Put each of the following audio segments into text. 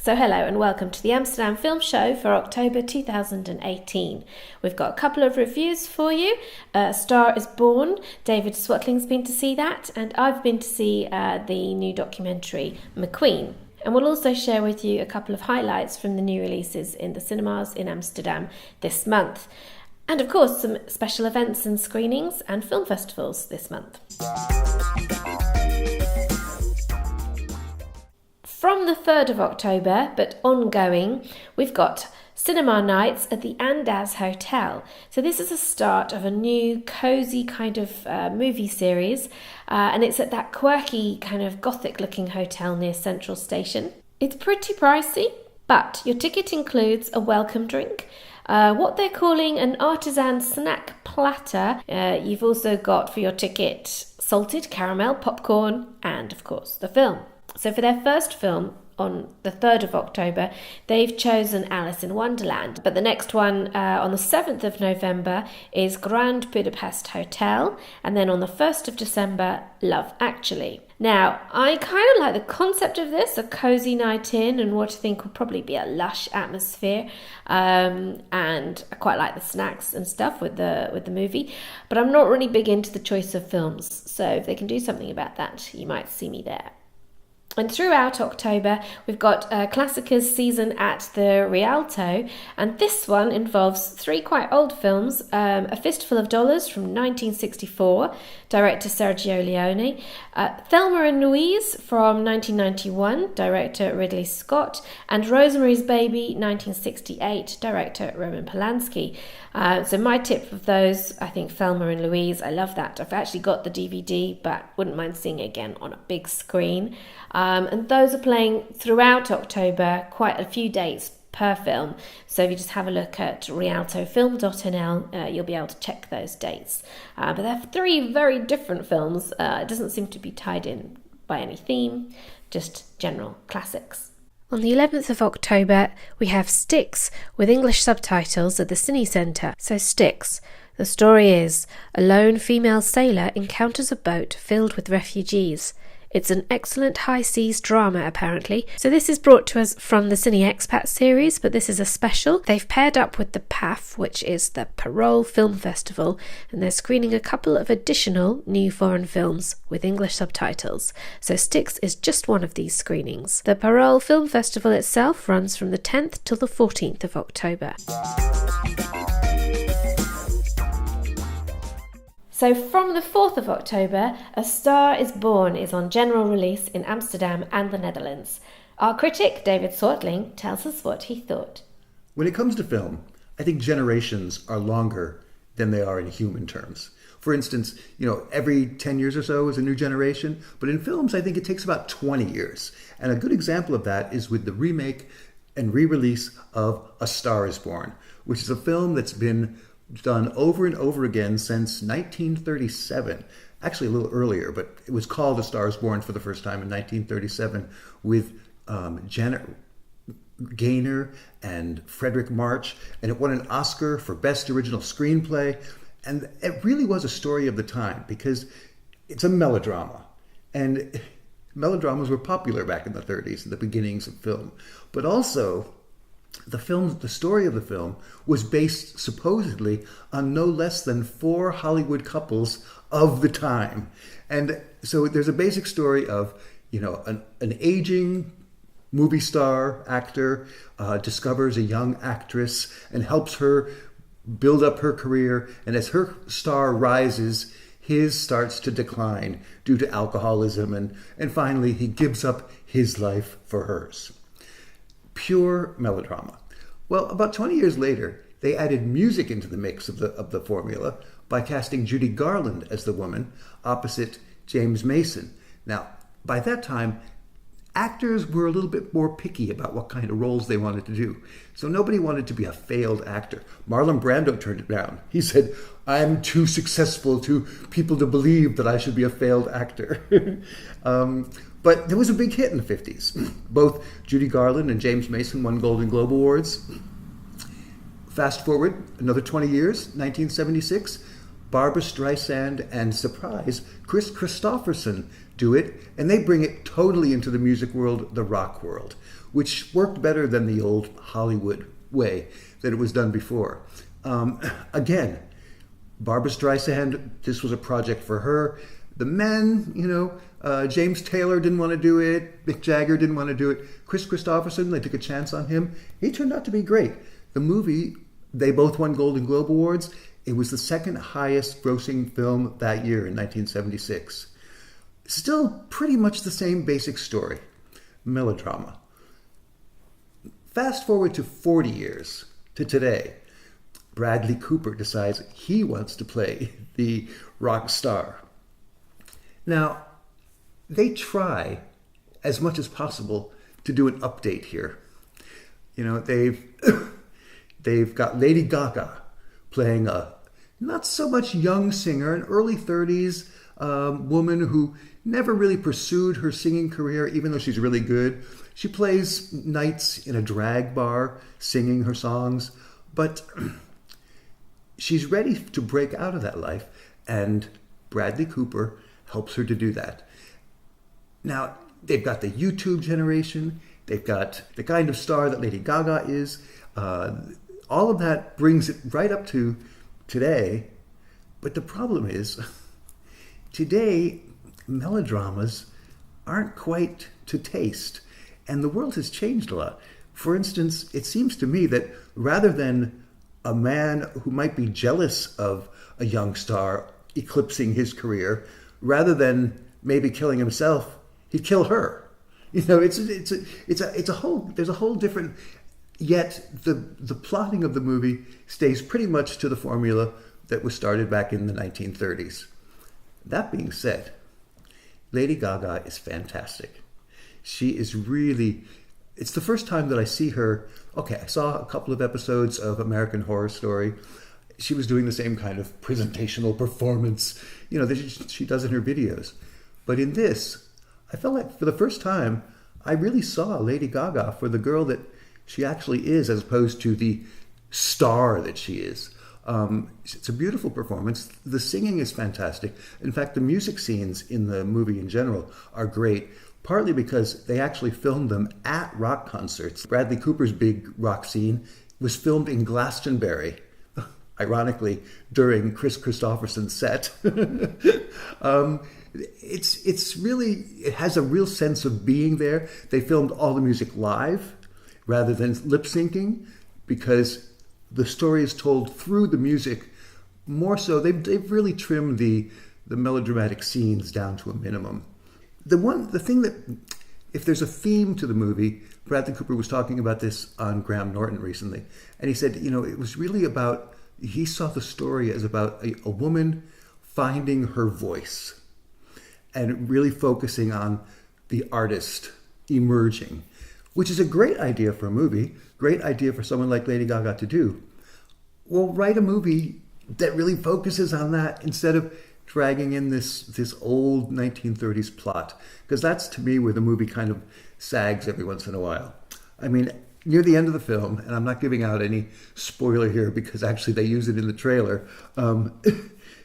So hello and welcome to the Amsterdam Film Show for October 2018. We've got a couple of reviews for you. A Star is Born, David Swatling's been to see that, and I've been to see the new documentary McQueen. And we'll also share with you a couple of highlights from the new releases in the cinemas in Amsterdam this month. And of course some special events and screenings and film festivals this month. From the 3rd of October, but ongoing, we've got cinema nights at the Andaz Hotel. So this is the start of a new cosy kind of movie series, and it's at that quirky kind of gothic looking hotel near Central Station. It's pretty pricey, but your ticket includes a welcome drink, what they're calling an artisan snack platter. You've also got for your ticket salted caramel, popcorn, and of course the film. So for their first film on the 3rd of October, they've chosen Alice in Wonderland. But the next one on the 7th of November is Grand Budapest Hotel. And then on the 1st of December, Love Actually. Now, I kind of like the concept of this, a cosy night in and what I think will probably be a lush atmosphere. And I quite like the snacks and stuff with the movie. But I'm not really big into the choice of films. So if they can do something about that, you might see me there. And throughout October, we've got Classicas season at the Rialto, and this one involves 3 quite old films, A Fistful of Dollars from 1964, director Sergio Leone, Thelma and Louise from 1991, director Ridley Scott, and Rosemary's Baby 1968, director Roman Polanski. So my tip of those, I think Thelma and Louise, I love that. I've actually got the DVD, but wouldn't mind seeing it again on a big screen. And those are playing throughout October, quite a few dates per film. So if you just have a look at rialtofilm.nl, you'll be able to check those dates. But they're 3 very different films. It doesn't seem to be tied in by any theme, just general classics. On the 11th of October, we have Styx with English subtitles at the Cine Centre. So Styx, the story is, a lone female sailor encounters a boat filled with refugees. It's an excellent high seas drama, apparently. So this is brought to us from the Cine Expat series, but this is a special. They've paired up with the PAF, which is the Parole Film Festival, and they're screening a couple of additional new foreign films with English subtitles. So Styx is just one of these screenings. The Parole Film Festival itself runs from the 10th till the 14th of October. So from the 4th of October, A Star is Born is on general release in Amsterdam and the Netherlands. Our critic, David Swartling, tells us what he thought. When it comes to film, I think generations are longer than they are in human terms. For instance, every 10 years or so is a new generation, but in films, I think it takes about 20 years. And a good example of that is with the remake and re-release of A Star is Born, which is a film that's been done over and over again since 1937. Actually a little earlier, but it was called A Star is Born for the first time in 1937 with Janet Gaynor and Frederick March, and it won an Oscar for Best Original Screenplay. And it really was a story of the time because it's a melodrama. And melodramas were popular back in the 30s, the beginnings of film. But also, the story of the film was based supposedly on no less than 4 Hollywood couples of the time. And so there's a basic story of, an aging movie star actor discovers a young actress and helps her build up her career. And as her star rises, his starts to decline due to alcoholism. And finally, he gives up his life for hers. Pure melodrama. Well, about 20 years later, they added music into the mix of the formula by casting Judy Garland as the woman opposite James Mason. Now, by that time, actors were a little bit more picky about what kind of roles they wanted to do. So nobody wanted to be a failed actor. Marlon Brando turned it down. He said, I'm too successful to people to believe that I should be a failed actor. But there was a big hit in the 50s. Both Judy Garland and James Mason won Golden Globe Awards. Fast forward another 20 years, 1976, Barbra Streisand and, surprise, Chris Christopherson do it, and they bring it totally into the music world, the rock world, which worked better than the old Hollywood way that it was done before. Again, Barbra Streisand, this was a project for her. The men, James Taylor didn't want to do it. Mick Jagger didn't want to do it. Chris Christopherson, they took a chance on him. He turned out to be great. The movie, they both won Golden Globe Awards. It was the second highest grossing film that year in 1976. Still pretty much the same basic story. Melodrama. Fast forward to 40 years, to today. Bradley Cooper decides he wants to play the rock star. Now, they try as much as possible to do an update here. They've got Lady Gaga playing a not so much young singer, an early 30s woman who never really pursued her singing career, even though she's really good. She plays nights in a drag bar singing her songs, but she's ready to break out of that life, and Bradley Cooper helps her to do that. Now, they've got the YouTube generation, they've got the kind of star that Lady Gaga is. All of that brings it right up to today. But the problem is, today, melodramas aren't quite to taste. And the world has changed a lot. For instance, it seems to me that rather than a man who might be jealous of a young star eclipsing his career, rather than maybe killing himself, he'd kill her. There's a whole different. Yet the plotting of the movie stays pretty much to the formula that was started back in the 1930s. That being said, Lady Gaga is fantastic. She is really. It's the first time that I see her. Okay, I saw a couple of episodes of American Horror Story. She was doing the same kind of presentational performance, that she does in her videos. But in this, I felt like for the first time, I really saw Lady Gaga for the girl that she actually is, as opposed to the star that she is. It's a beautiful performance. The singing is fantastic. In fact, the music scenes in the movie in general are great, partly because they actually filmed them at rock concerts. Bradley Cooper's big rock scene was filmed in Glastonbury, ironically, during Chris Christopherson's set. It has a real sense of being there. They filmed all the music live rather than lip syncing, because the story is told through the music. More so, they've really trimmed the melodramatic scenes down to a minimum. The thing that, if there's a theme to the movie, Bradley Cooper was talking about this on Graham Norton recently, and he said, it was really about, he saw the story as about a woman finding her voice and really focusing on the artist emerging, which is a great idea for a movie, great idea for someone like Lady Gaga to do. Well, write a movie that really focuses on that instead of dragging in this old 1930s plot, because that's, to me, where the movie kind of sags every once in a while. I mean, near the end of the film, and I'm not giving out any spoiler here because actually they use it in the trailer,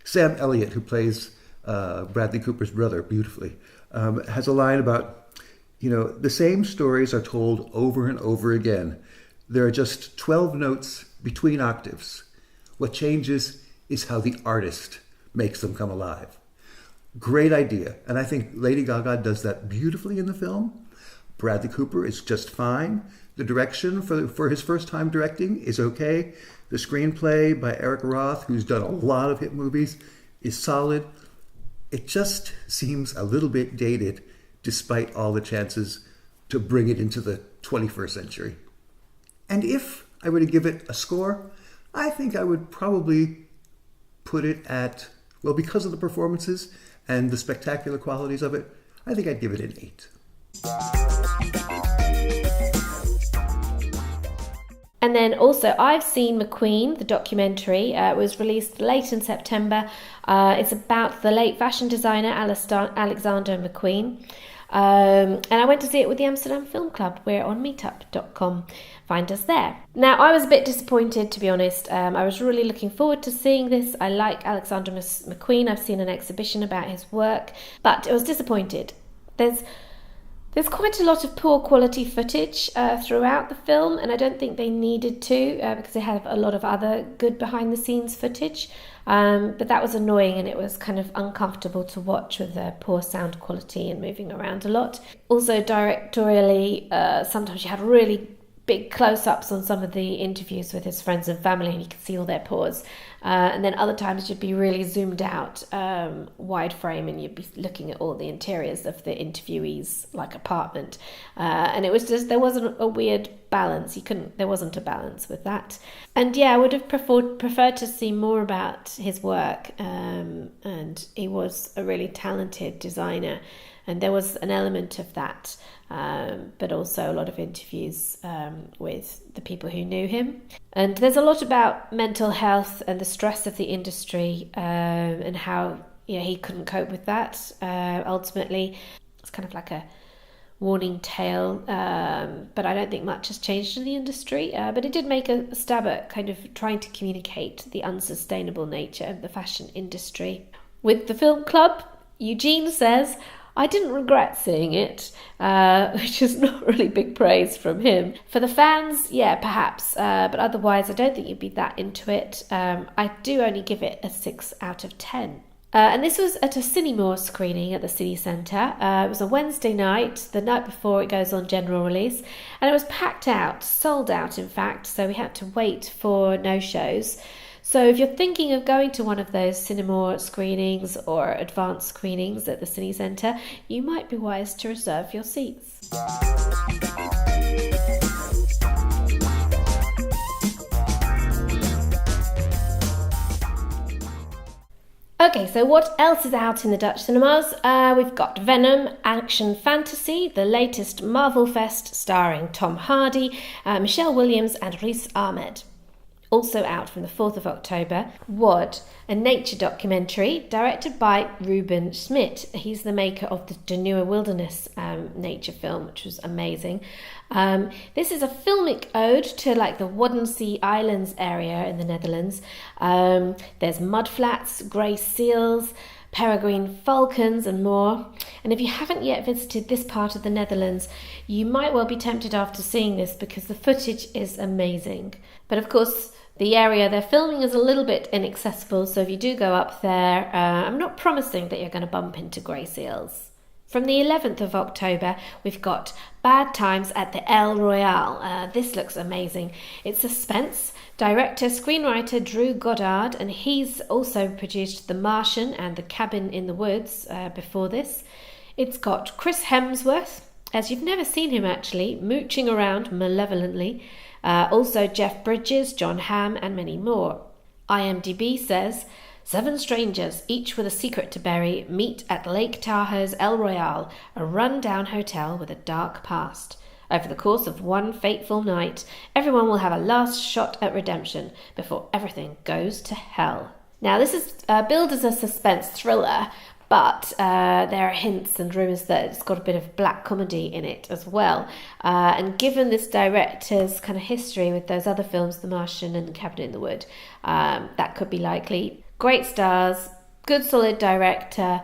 Sam Elliott, who plays Bradley Cooper's brother beautifully, has a line about, the same stories are told over and over again. There are just 12 notes between octaves. What changes is how the artist makes them come alive. Great idea. And I think Lady Gaga does that beautifully in the film. Bradley Cooper is just fine. The direction for his first time directing is okay. The screenplay by Eric Roth, who's done a lot of hit movies, is solid. It just seems a little bit dated, despite all the chances to bring it into the 21st century. And if I were to give it a score, I think I would probably put it at, well, because of the performances and the spectacular qualities of it, I think I'd give it an 8. And then also, I've seen McQueen, the documentary. It was released late in September. It's about the late fashion designer Alexander McQueen. And I went to see it with the Amsterdam Film Club. We're on meetup.com. Find us there. Now, I was a bit disappointed, to be honest. I was really looking forward to seeing this. I like Alexander McQueen. I've seen an exhibition about his work, but I was disappointed. There's quite a lot of poor quality footage throughout the film, and I don't think they needed to because they have a lot of other good behind the scenes footage. But that was annoying, and it was kind of uncomfortable to watch with the poor sound quality and moving around a lot. Also, directorially, sometimes you had really big close-ups on some of the interviews with his friends and family, and you could see all their pores. And then other times you'd be really zoomed out, wide frame, and you'd be looking at all the interiors of the interviewees' like apartment. And it was just, there wasn't a weird balance. There wasn't a balance with that. And yeah, I would have preferred to see more about his work. And he was a really talented designer, and there was an element of that. But also a lot of interviews with the people who knew him. And there's a lot about mental health and the stress of the industry and how he couldn't cope with that. Ultimately, it's kind of like a warning tale, but I don't think much has changed in the industry. But it did make a stab at kind of trying to communicate the unsustainable nature of the fashion industry. With the film club, Eugene says, I didn't regret seeing it, which is not really big praise from him. For the fans, yeah, perhaps, but otherwise I don't think you'd be that into it. I do only give it a 6 out of 10. And this was at a cinema screening at the city centre. It was a Wednesday night, the night before it goes on general release, and it was packed out, sold out in fact, so we had to wait for no-shows. So if you're thinking of going to one of those cinema screenings or advanced screenings at the city centre, you might be wise to reserve your seats. Okay, so what else is out in the Dutch cinemas? We've got Venom, action fantasy, the latest Marvel Fest starring Tom Hardy, Michelle Williams and Riz Ahmed. Also out from the 4th of October, Wad, a nature documentary directed by Ruben Schmidt. He's the maker of the De Nieuwe Wilderness nature film, which was amazing. This is a filmic ode to like the Waddenzee Islands area in the Netherlands. There's mudflats, grey seals, peregrine falcons and more. And if you haven't yet visited this part of the Netherlands, you might well be tempted after seeing this because the footage is amazing. But of course, the area they're filming is a little bit inaccessible, so if you do go up there, I'm not promising that you're going to bump into grey seals. From the 11th of October, we've got Bad Times at the El Royale. This looks amazing. It's suspense. Director, screenwriter Drew Goddard, and he's also produced The Martian and The Cabin in the Woods before this. It's got Chris Hemsworth, as you've never seen him actually, mooching around malevolently. Also Jeff Bridges, John Hamm, and many more. IMDb says, 7 strangers, each with a secret to bury, meet at Lake Tahoe's El Royale, a run-down hotel with a dark past. Over the course of one fateful night, everyone will have a last shot at redemption before everything goes to hell. Now, this is billed as a suspense thriller, but there are hints and rumours that it's got a bit of black comedy in it as well. And given this director's kind of history with those other films, The Martian and Cabin in the Wood, that could be likely. Great stars, good solid director.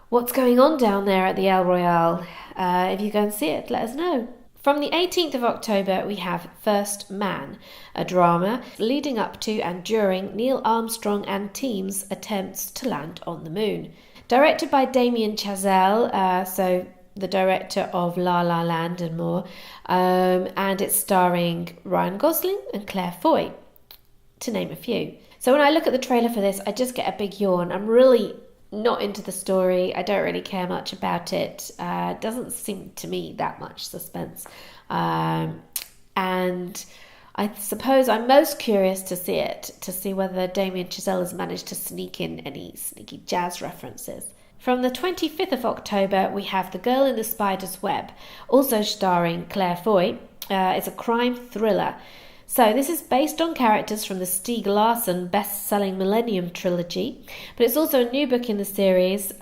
What's going on down there at the El Royale? If you go and see it, let us know. From the 18th of October, we have First Man, a drama leading up to and during Neil Armstrong and team's attempts to land on the moon. Directed by Damien Chazelle, so the director of La La Land and more, and it's starring Ryan Gosling and Claire Foy, to name a few. So when I look at the trailer for this, I just get a big yawn. I'm really not into the story. I don't really care much about it. It doesn't seem to me that much suspense. And I suppose I'm most curious to see it, to see whether Damien Chazelle has managed to sneak in any sneaky jazz references. From the 25th of October, we have The Girl in the Spider's Web, also starring Claire Foy. It's a crime thriller. So this is based on characters from the Stieg Larsson best-selling Millennium trilogy, but it's also a new book in the series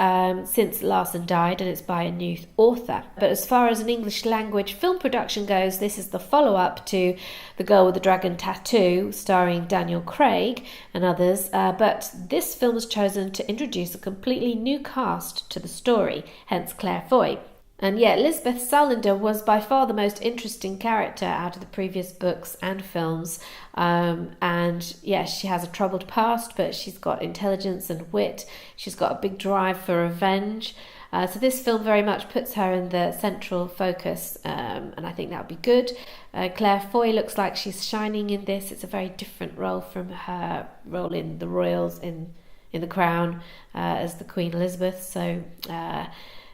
since Larsson died, and it's by a new author. But as far as an English language film production goes, this is the follow-up to The Girl with the Dragon Tattoo, starring Daniel Craig and others, but this film has chosen to introduce a completely new cast to the story, hence Claire Foy. And yet, Lizbeth Salander was by far the most interesting character out of the previous books and films. And yes, she has a troubled past, but she's got intelligence and wit. She's got a big drive for revenge. So this film very much puts her in the central focus, and I think that would be good. Claire Foy looks like she's shining in this. It's a very different role from her role in The Royals in The Crown as the Queen Elizabeth. So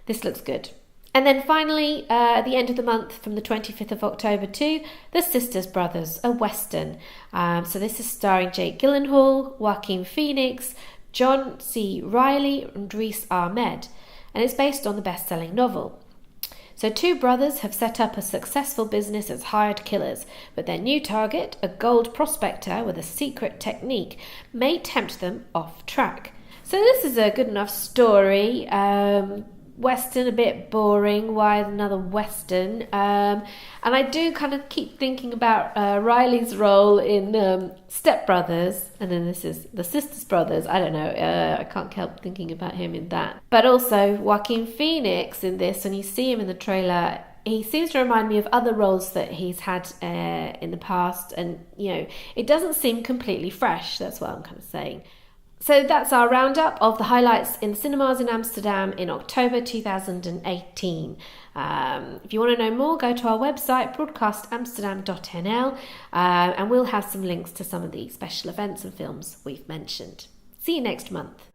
this looks good. And then finally, at the end of the month, from the 25th of October to The Sisters Brothers, a Western. So this is starring Jake Gyllenhaal, Joaquin Phoenix, John C. Reilly and Reese Ahmed. And it's based on the best-selling novel. So two brothers have set up a successful business as hired killers, but their new target, a gold prospector with a secret technique, may tempt them off track. So this is a good enough story. Western, a bit boring. Why another Western? And I do kind of keep thinking about Riley's role in Step Brothers, and then this is The Sisters Brothers. I don't know. I can't help thinking about him in that. But also Joaquin Phoenix in this, when you see him in the trailer, he seems to remind me of other roles that he's had in the past, and it doesn't seem completely fresh. That's what I'm kind of saying. So that's our roundup of the highlights in cinemas in Amsterdam in October 2018. If you want to know more, go to our website, broadcastamsterdam.nl, and we'll have some links to some of the special events and films we've mentioned. See you next month.